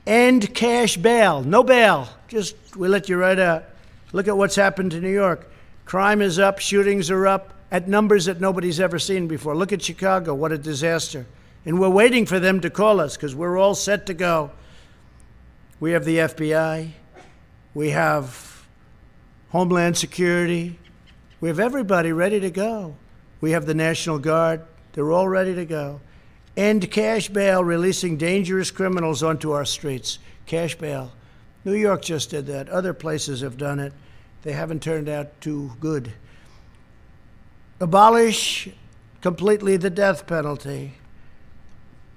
End cash bail. No bail. Just, we let you right out. Look at what's happened to New York. Crime is up, shootings are up at numbers that nobody's ever seen before. Look at Chicago, what a disaster. And we're waiting for them to call us because we're all set to go. We have the FBI. We have Homeland Security. We have everybody ready to go. We have the National Guard. They're all ready to go. End cash bail, releasing dangerous criminals onto our streets. Cash bail. New York just did that. Other places have done it. They haven't turned out too good. Abolish completely the death penalty.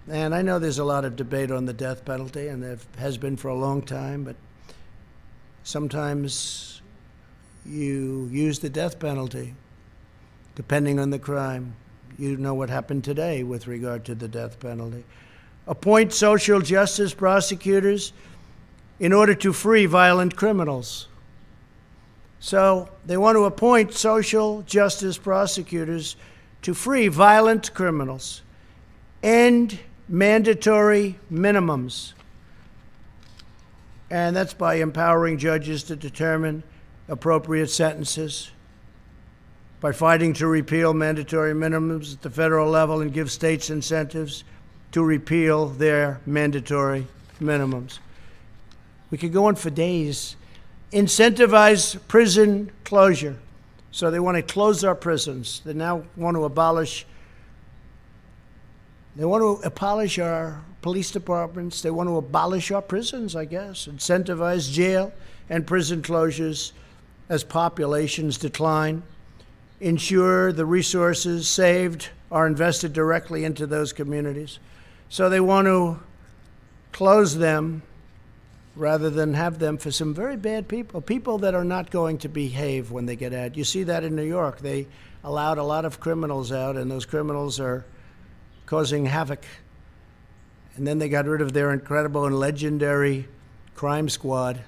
And I know there's a lot of debate on the death penalty, and there has been for a long time, but sometimes you use the death penalty depending on the crime. You know what happened today with regard to the death penalty. Appoint social justice prosecutors in order to free violent criminals. So they want to appoint social justice prosecutors to free violent criminals. End mandatory minimums. And that's by empowering judges to determine appropriate sentences, by fighting to repeal mandatory minimums at the federal level and give states incentives to repeal their mandatory minimums. We could go on for days. Incentivize prison closure. So they want to close our prisons. They now want to abolish our police departments. They want to abolish our prisons, I guess. Incentivize jail and prison closures as populations decline. Ensure the resources saved are invested directly into those communities. So they want to close them rather than have them for some very bad people, people that are not going to behave when they get out. You see that in New York. They allowed a lot of criminals out, and those criminals are causing havoc. And then they got rid of their incredible and legendary crime squad.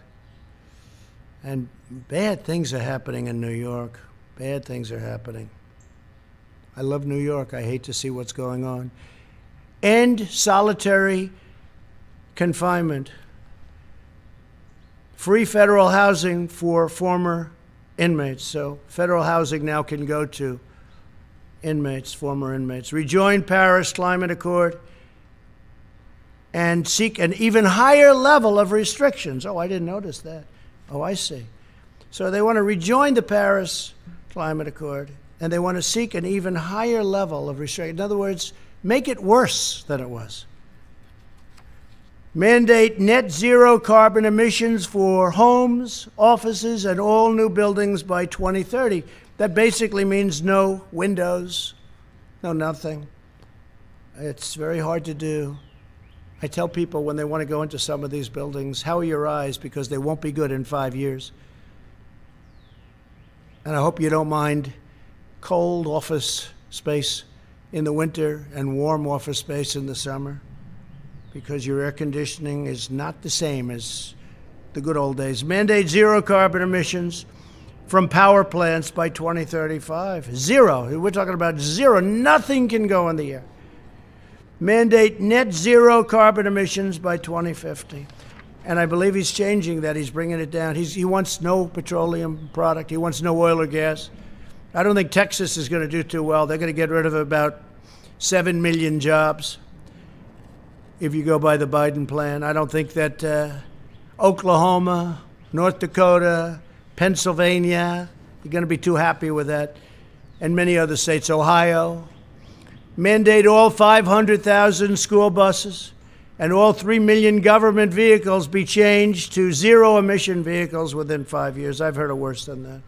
And bad things are happening in New York. Bad things are happening. I love New York. I hate to see what's going on. End solitary confinement. Free federal housing for former inmates. So federal housing now can go to inmates, former inmates. Rejoin Paris Climate Accord and seek an even higher level of restrictions. Oh, I didn't notice that. Oh, I see. So they want to rejoin the Paris Climate Accord, and they want to seek an even higher level of restriction. In other words, make it worse than it was. Mandate net zero carbon emissions for homes, offices, and all new buildings by 2030. That basically means no windows, no nothing. It's very hard to do. I tell people when they want to go into some of these buildings, how are your eyes? Because they won't be good in 5 years. And I hope you don't mind cold office space in the winter and warm office space in the summer, because your air conditioning is not the same as the good old days. Mandate zero carbon emissions from power plants by 2035. Zero. We're talking about zero. Nothing can go in the air. Mandate net zero carbon emissions by 2050. And I believe he's changing that. He's bringing it down. He wants no petroleum product. He wants no oil or gas. I don't think Texas is going to do too well. They're going to get rid of about 7 million jobs if you go by the Biden plan. I don't think that Oklahoma, North Dakota, Pennsylvania, you're going to be too happy with that, and many other states, Ohio. Mandate all 500,000 school buses and all 3 million government vehicles be changed to zero-emission vehicles within 5 years. I've heard of worse than that.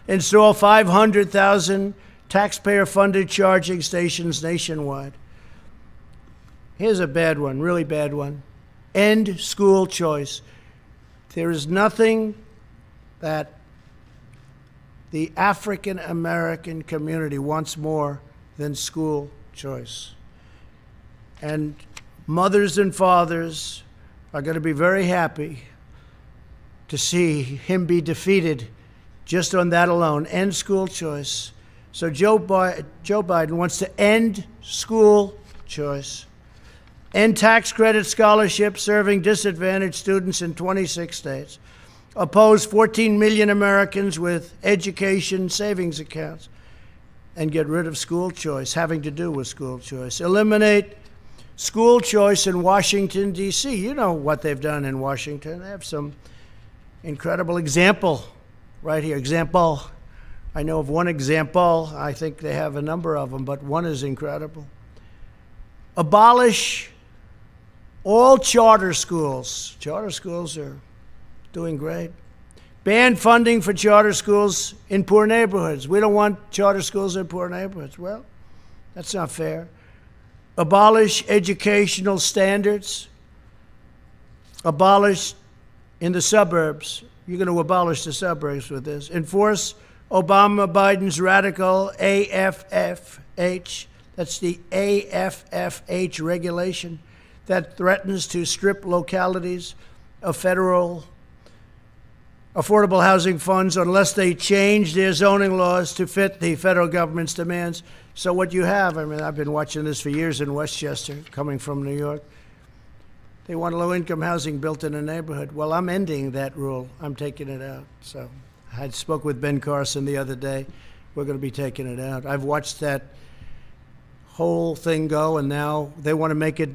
Install 500,000 taxpayer-funded charging stations nationwide. Here's a bad one, really bad one. End school choice. There is nothing that the African American community wants more than school choice. And mothers and fathers are going to be very happy to see him be defeated just on that alone. End school choice. So Joe Biden wants to end school choice. end tax credit scholarships serving disadvantaged students in 26 states, oppose 14 million Americans with education savings accounts, and get rid of school choice, having to do with school choice. Eliminate school choice in Washington, D.C. You know what they've done in Washington. They have some incredible example right here. Example. I know of one example. I think they have a number of them, but one is incredible. Abolish all charter schools. Charter schools are doing great. Ban funding for charter schools in poor neighborhoods. We don't want charter schools in poor neighborhoods. Well, that's not fair. Abolish educational standards. Abolish in the suburbs. You're going to abolish the suburbs with this. Enforce Obama-Biden's radical AFFH. That's the AFFH regulation that threatens to strip localities of federal affordable housing funds unless they change their zoning laws to fit the federal government's demands. So what you have, I mean, I've been watching this for years in Westchester, coming from New York. They want low-income housing built in a neighborhood. Well, I'm ending that rule. I'm taking it out. So I spoke with Ben Carson the other day. We're going to be taking it out. I've watched that whole thing go, and now they want to make it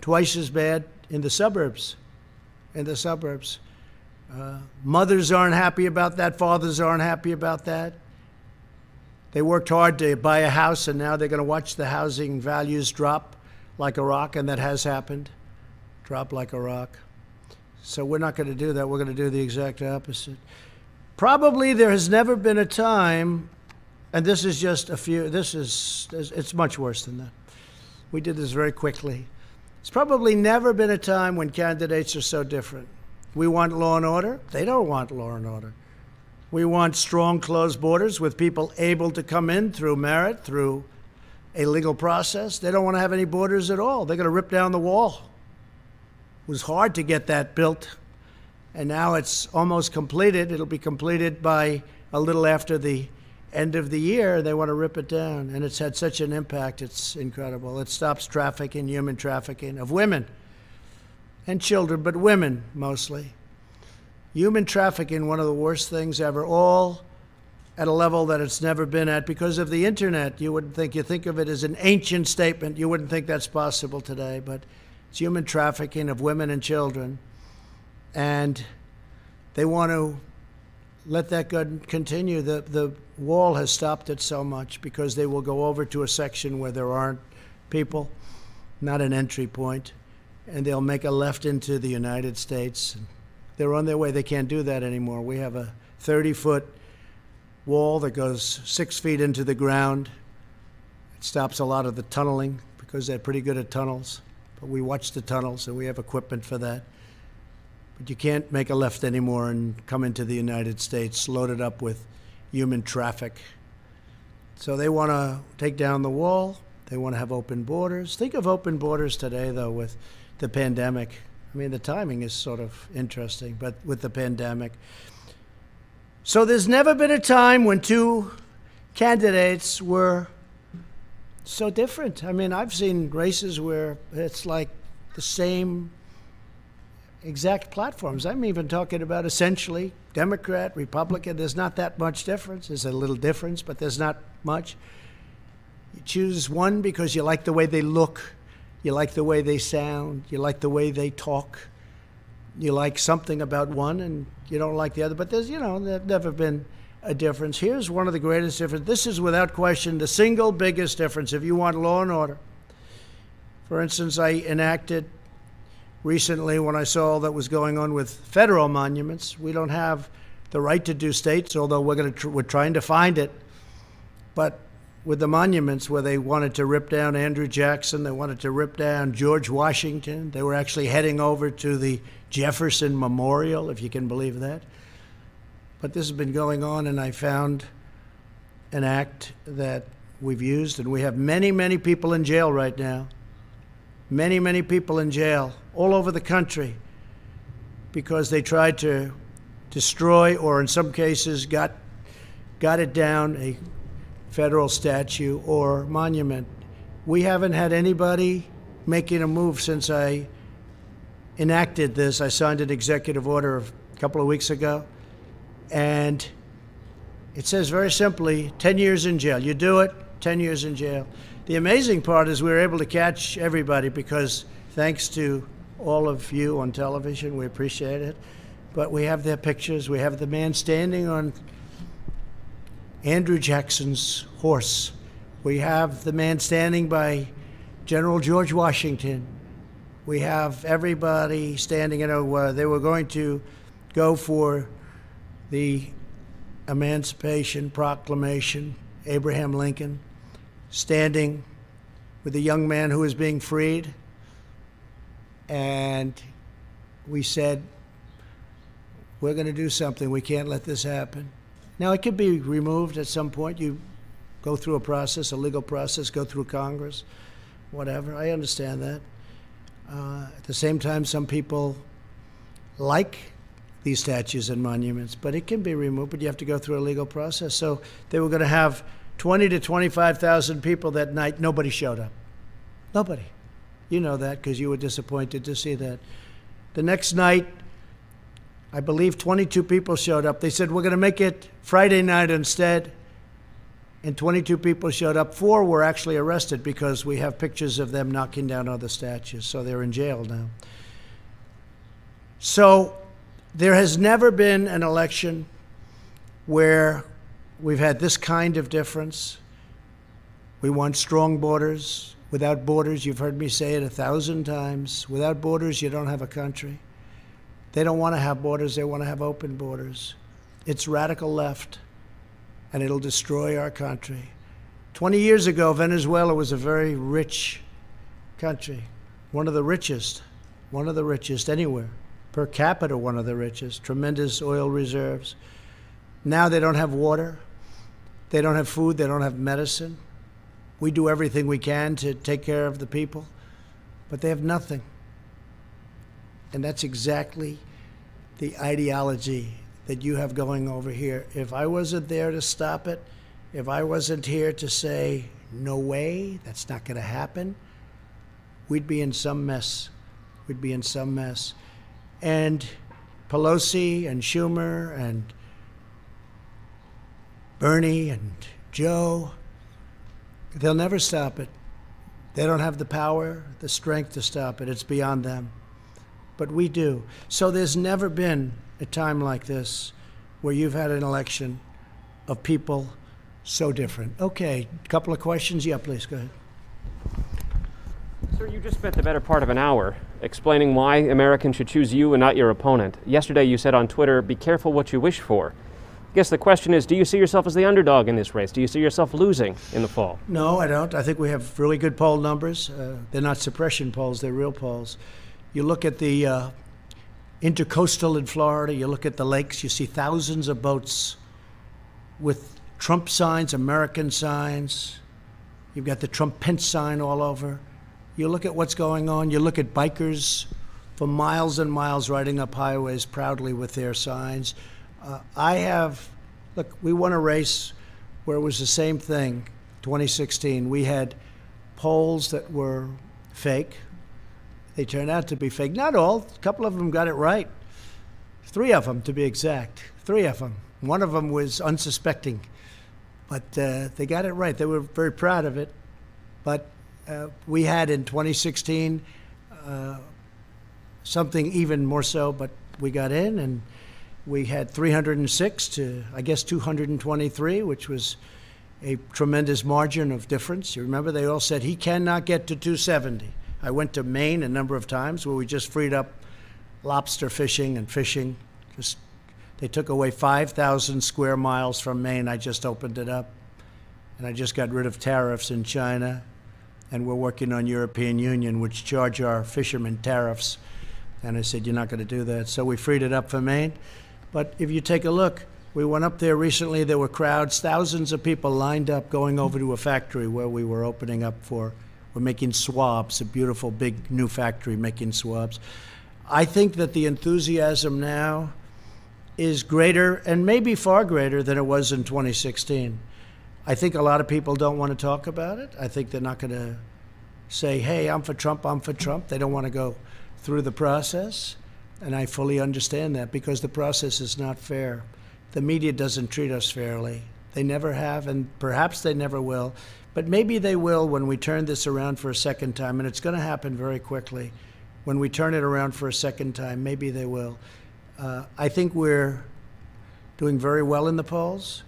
twice as bad in the suburbs. In the suburbs. Mothers aren't happy about that. Fathers aren't happy about that. They worked hard to buy a house, and now they're going to watch the housing values drop like a rock, and that has happened. Drop like a rock. So we're not going to do that. We're going to do the exact opposite. Probably there has never been a time, and this is just a few, it's much worse than that. We did this very quickly. It's probably never been a time when candidates are so different. We want law and order. They don't want law and order. We want strong, closed borders with people able to come in through merit, through a legal process. They don't want to have any borders at all. They're going to rip down the wall. It was hard to get that built, and now it's almost completed. It'll be completed by a little after the end of the year. They want to rip it down, and it's had such an impact. It's incredible. It stops trafficking, human trafficking of women and children, but women mostly. Human trafficking, one of the worst things ever, all at a level that it's never been at because of the internet. You think of it as an ancient statement. You wouldn't think that's possible today, but it's human trafficking of women and children. And they want to let that continue. The wall has stopped it so much because they will go over to a section where there aren't people, not an entry point, and they'll make a left into the United States. They're on their way. They can't do that anymore. We have a 30-foot wall that goes 6 feet into the ground. It stops a lot of the tunneling because they're pretty good at tunnels. But we watch the tunnels, and we have equipment for that. But you can't make a left anymore and come into the United States loaded up with human traffic. So they want to take down the wall. They want to have open borders. Think of open borders today, though, with the pandemic. I mean, the timing is sort of interesting, but with the pandemic. So there's never been a time when two candidates were so different. I mean, I've seen races where it's like the same exact platforms. I'm even talking about essentially Democrat, Republican. There's not that much difference. There's a little difference, but there's not much. You choose one because you like the way they look, you like the way they sound, you like the way they talk. You like something about one and you don't like the other. But there's never been a difference. Here's one of the greatest differences. This is without question the single biggest difference if you want law and order. For instance, I enacted recently when I saw all that was going on with federal monuments. We don't have the right to do states, although we're trying to find it. But with the monuments where they wanted to rip down Andrew Jackson, they wanted to rip down George Washington. They were actually heading over to the Jefferson Memorial, if you can believe that. But this has been going on, and I found an act that we've used, and we have many, many people in jail right now. Many, many people in jail all over the country because they tried to destroy, or in some cases got it down, a federal statue or monument. We haven't had anybody making a move since I enacted this. I signed an executive order a couple of weeks ago, and it says very simply, 10 years in jail. You do it, 10 years in jail. The amazing part is we were able to catch everybody because thanks to all of you on television, we appreciate it. But we have their pictures. We have the man standing on Andrew Jackson's horse. We have the man standing by General George Washington. We have everybody standing. They were going to go for the Emancipation Proclamation, Abraham Lincoln, standing with the young man who was being freed. And we said, we're going to do something. We can't let this happen. Now, it could be removed at some point. You go through a process, a legal process, go through Congress, whatever. I understand that. At the same time, some people like these statues and monuments, but it can be removed, but you have to go through a legal process. So they were going to have 20 to 25,000 people that night. Nobody showed up. Nobody. You know that because you were disappointed to see that. The next night, I believe 22 people showed up. They said, we're going to make it Friday night instead. And 22 people showed up. 4 were actually arrested because we have pictures of them knocking down other statues. So they're in jail now. So there has never been an election where we've had this kind of difference. We want strong borders. Without borders, you've heard me say it 1,000 times. Without borders, you don't have a country. They don't want to have borders. They want to have open borders. It's radical left, and it'll destroy our country. 20 years ago, Venezuela was a very rich country, one of the richest anywhere. Per capita, one of the richest, tremendous oil reserves. Now they don't have water. They don't have food. They don't have medicine. We do everything we can to take care of the people, but they have nothing. And that's exactly the ideology that you have going over here. If I wasn't there to stop it, if I wasn't here to say, no way, that's not going to happen, we'd be in some mess. We'd be in some mess. And Pelosi and Schumer and Bernie and Joe, they'll never stop it. They don't have the power, the strength to stop it. It's beyond them. But we do. So there's never been a time like this where you've had an election of people so different. Okay, a couple of questions. Yeah, please, go ahead. Sir, you just spent the better part of an hour explaining why Americans should choose you and not your opponent. Yesterday you said on Twitter, be careful what you wish for. I guess the question is, do you see yourself as the underdog in this race? Do you see yourself losing in the fall? No, I don't. I think we have really good poll numbers. They're not suppression polls, they're real polls. You look at the intercoastal in Florida, you look at the lakes, you see thousands of boats with Trump signs, American signs. You've got the Trump-Pence sign all over. You look at what's going on. You look at bikers for miles and miles riding up highways proudly with their signs. Look, we won a race where it was the same thing, 2016. We had polls that were fake. They turned out to be fake. Not all. A couple of them got it right. 3 of them, to be exact. 3 of them. One of them was unsuspecting. But they got it right. They were very proud of it. But we had in 2016 something even more so, but we got in, and we had 306 to, I guess, 223, which was a tremendous margin of difference. You remember they all said he cannot get to 270. I went to Maine a number of times where we just freed up lobster fishing and fishing. They took away 5,000 square miles from Maine. I just opened it up. And I just got rid of tariffs in China. And we're working on European Union, which charge our fishermen tariffs. And I said, you're not going to do that. So we freed it up for Maine. But if you take a look, we went up there recently. There were crowds, thousands of people lined up going over to a factory where we were opening up for. We're making swabs, a beautiful big new factory making swabs. I think that the enthusiasm now is greater, and maybe far greater than it was in 2016. I think a lot of people don't want to talk about it. I think they're not going to say, hey, I'm for Trump, I'm for Trump. They don't want to go through the process. And I fully understand that because the process is not fair. The media doesn't treat us fairly. They never have, and perhaps they never will. But maybe they will when we turn this around for a second time, and it's going to happen very quickly. When we turn it around for a second time, maybe they will. I think we're doing very well in the polls,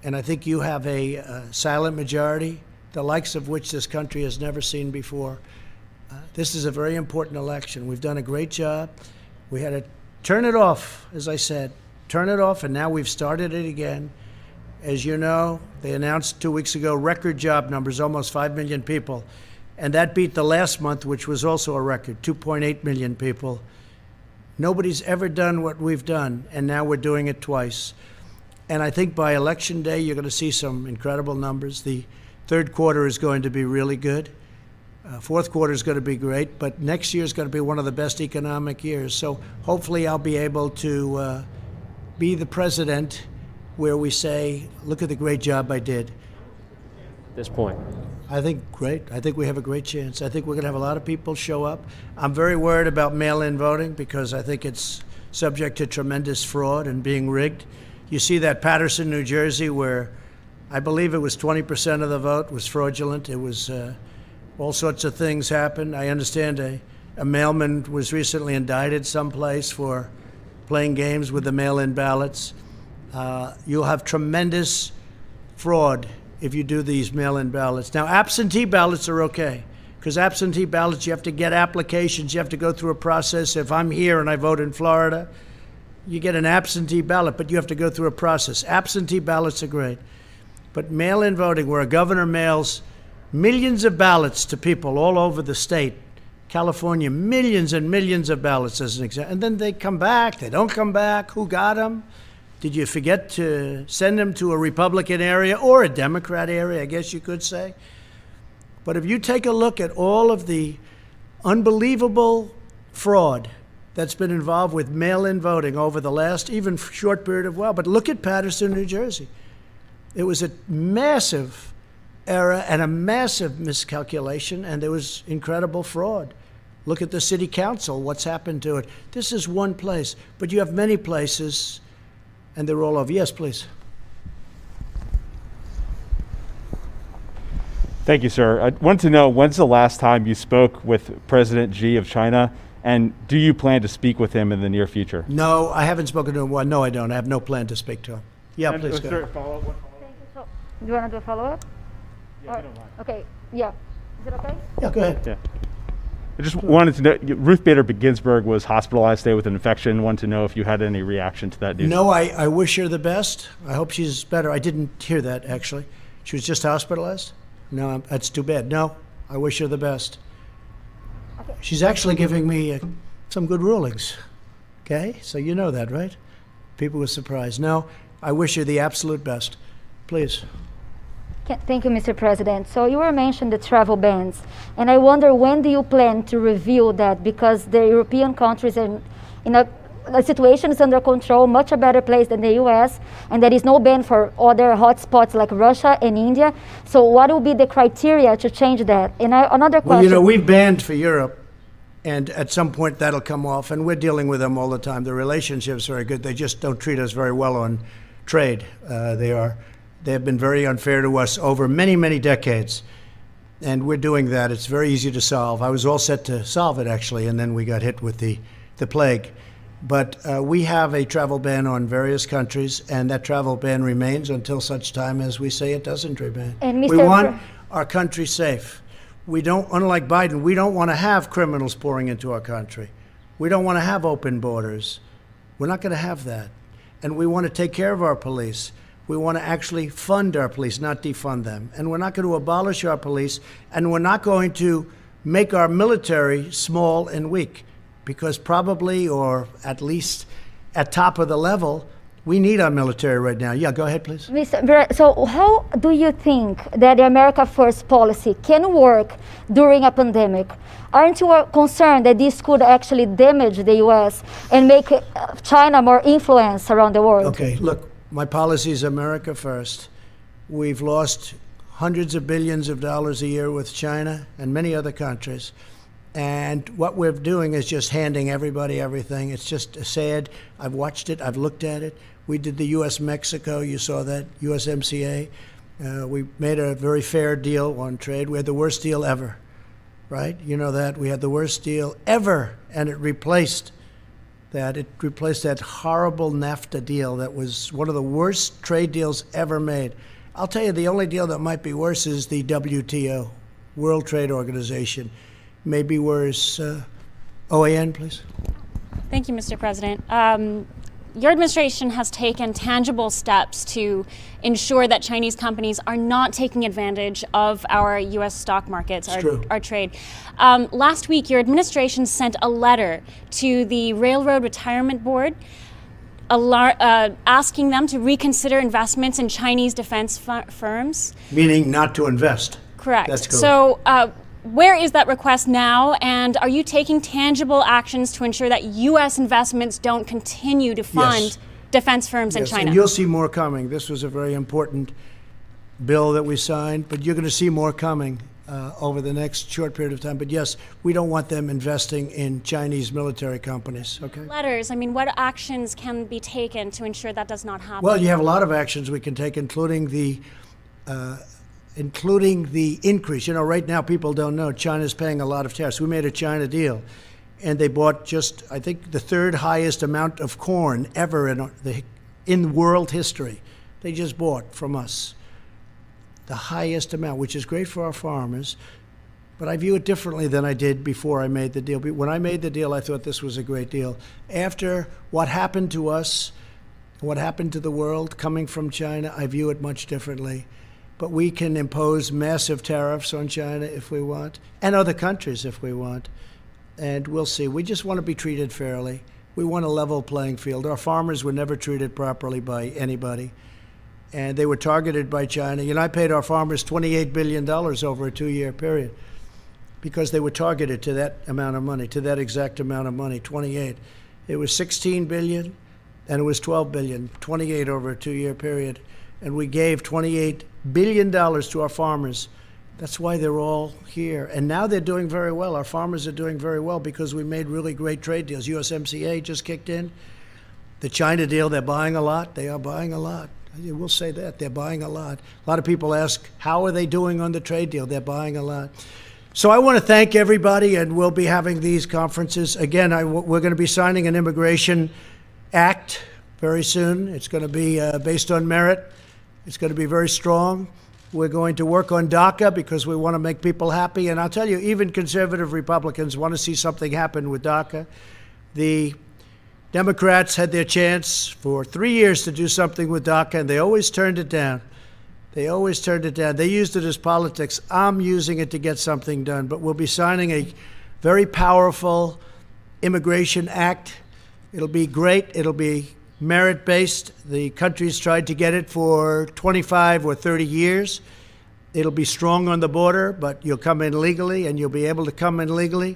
and I think you have a silent majority, the likes of which this country has never seen before. This is a very important election. We've done a great job. We had to turn it off, as I said, turn it off, and now we've started it again. As you know, they announced 2 weeks ago record job numbers, almost 5 million people. And that beat the last month, which was also a record, 2.8 million people. Nobody's ever done what we've done, and now we're doing it twice. And I think by Election Day, you're going to see some incredible numbers. The third quarter is going to be really good. Fourth quarter is going to be great, but next year is going to be one of the best economic years. So hopefully I'll be able to be the president where we say, look at the great job I did. At this point. I think great. I think we have a great chance. I think we're going to have a lot of people show up. I'm very worried about mail-in voting because I think it's subject to tremendous fraud and being rigged. You see that Patterson, New Jersey, where I believe it was 20% of the vote was fraudulent. It was all sorts of things happened. I understand a mailman was recently indicted someplace for playing games with the mail-in ballots. You'll have tremendous fraud if you do these mail-in ballots. Now, absentee ballots are okay, because absentee ballots, you have to get applications, you have to go through a process. If I'm here and I vote in Florida, you get an absentee ballot, but you have to go through a process. Absentee ballots are great. But mail-in voting, where a governor mails millions of ballots to people all over the state, California, millions and millions of ballots as an example, and then they come back, they don't come back, who got them? Did you forget to send them to a Republican area or a Democrat area, I guess you could say? But if you take a look at all of the unbelievable fraud that's been involved with mail-in voting over the last even short period of while, but look at Patterson, New Jersey. It was a massive error and a massive miscalculation, and there was incredible fraud. Look at the city council, what's happened to it. This is one place, but you have many places, and they're all over. Yes, please. Thank you, sir. I want to know, when's the last time you spoke with President Xi of China, and do you plan to speak with him in the near future? No, I haven't spoken to him. Well, no, I don't. I have no plan to speak to him. Yeah, And please go. Thank you. So, do you want to do a follow-up? Yeah, I don't mind. Okay, yeah. Is it okay? Yeah, go ahead. Yeah. I just wanted to know, Ruth Bader Ginsburg was hospitalized today with an infection. Wanted to know if you had any reaction to that news. No, I wish her the best. I hope she's better. I didn't hear that, actually. She was just hospitalized? No, that's too bad. No, I wish her the best. Okay. She's actually giving me some good rulings. Okay? So you know that, right? People were surprised. No, I wish her the absolute best. Please. Thank you, Mr. President. So you were mentioning the travel bans, and I wonder when do you plan to review that, because the European countries are in a situation is under control, much a better place than the U.S., and there is no ban for other hotspots like Russia and India. So what will be the criteria to change that? And another question. Well, you know, we've banned for Europe, and at some point that'll come off, and we're dealing with them all the time. The relationship's very good. They just don't treat us very well on trade. They have been very unfair to us over many, many decades, and we're doing that. It's very easy to solve. I was all set to solve it, actually, and then we got hit with the plague. But we have a travel ban on various countries, and that travel ban remains until such time as we say it doesn't remain. And We want our country safe. We don't, unlike Biden, we don't want to have criminals pouring into our country. We don't want to have open borders. We're not going to have that. And we want to take care of our police. We want to actually fund our police, not defund them. And we're not going to abolish our police, and we're not going to make our military small and weak, because probably, or at least at top of the level, we need our military right now. Yeah, go ahead, please. So how do you think that the America First policy can work during a pandemic? Aren't you concerned that this could actually damage the U.S. and make China more influence around the world? Okay, look, my policy is America First. We've lost hundreds of billions of dollars a year with China and many other countries. And what we're doing is just handing everybody everything. It's just sad. I've watched it. I've looked at it. We did the U.S.-Mexico. You saw that, USMCA. We made a very fair deal on trade. We had the worst deal ever, right? You know that. We had the worst deal ever, and it replaced that. It replaced that horrible NAFTA deal that was one of the worst trade deals ever made. I'll tell you, the only deal that might be worse is the WTO, World Trade Organization. Maybe worse. OAN, please. Thank you, Mr. President. Your administration has taken tangible steps to ensure that Chinese companies are not taking advantage of our U.S. stock markets, our trade. Last week, your administration sent a letter to the Railroad Retirement Board asking them to reconsider investments in Chinese defense firms. Meaning not to invest. Correct. That's cool. So where is that request now, and are you taking tangible actions to ensure that U.S. investments don't continue to fund defense firms in China? And you'll see more coming. This was a very important bill that we signed, but you're going to see more coming over the next short period of time. But yes, we don't want them investing in Chinese military companies, okay? Letters, I mean, what actions can be taken to ensure that does not happen? Well, you have a lot of actions we can take, including the increase. You know, right now people don't know China's paying a lot of tariffs. We made a China deal, and they bought just, I think, the third highest amount of corn ever in world history. They just bought from us the highest amount, which is great for our farmers. But I view it differently than I did before I made the deal. When I made the deal, I thought this was a great deal. After what happened to us, what happened to the world coming from China, I view it much differently. But we can impose massive tariffs on China if we want, and other countries if we want. And we'll see. We just want to be treated fairly. We want a level playing field. Our farmers were never treated properly by anybody, and they were targeted by China. You know, I paid our farmers $28 billion over a 2-year period because they were targeted to that amount of money, to that exact amount of money, 28. It was 16 billion, and it was 12 billion, 28 over a 2-year period. And we gave $28 billion to our farmers. That's why they're all here. And now they're doing very well. Our farmers are doing very well because we made really great trade deals. USMCA just kicked in. The China deal, they're buying a lot. They are buying a lot. We'll say that. They're buying a lot. A lot of people ask, how are they doing on the trade deal? They're buying a lot. So I want to thank everybody, and we'll be having these conferences. Again, we're going to be signing an immigration act very soon. It's going to be based on merit. It's going to be very strong. We're going to work on DACA because we want to make people happy. And I'll tell you, even conservative Republicans want to see something happen with DACA. The Democrats had their chance for 3 years to do something with DACA, and they always turned it down. They always turned it down. They used it as politics. I'm using it to get something done. But we'll be signing a very powerful immigration act. It'll be great. It'll be merit-based. The country's tried to get it for 25 or 30 years. It'll be strong on the border, but you'll come in legally, and you'll be able to come in legally.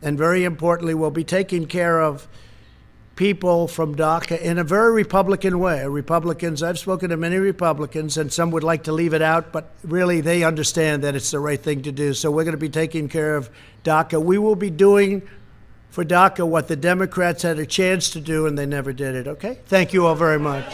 And very importantly, we'll be taking care of people from DACA in a very Republican way. Republicans, I've spoken to many Republicans, and some would like to leave it out, but really they understand that it's the right thing to do. So we're going to be taking care of DACA. We will be doing for DACA what the Democrats had a chance to do, and they never did it, okay? Thank you all very much.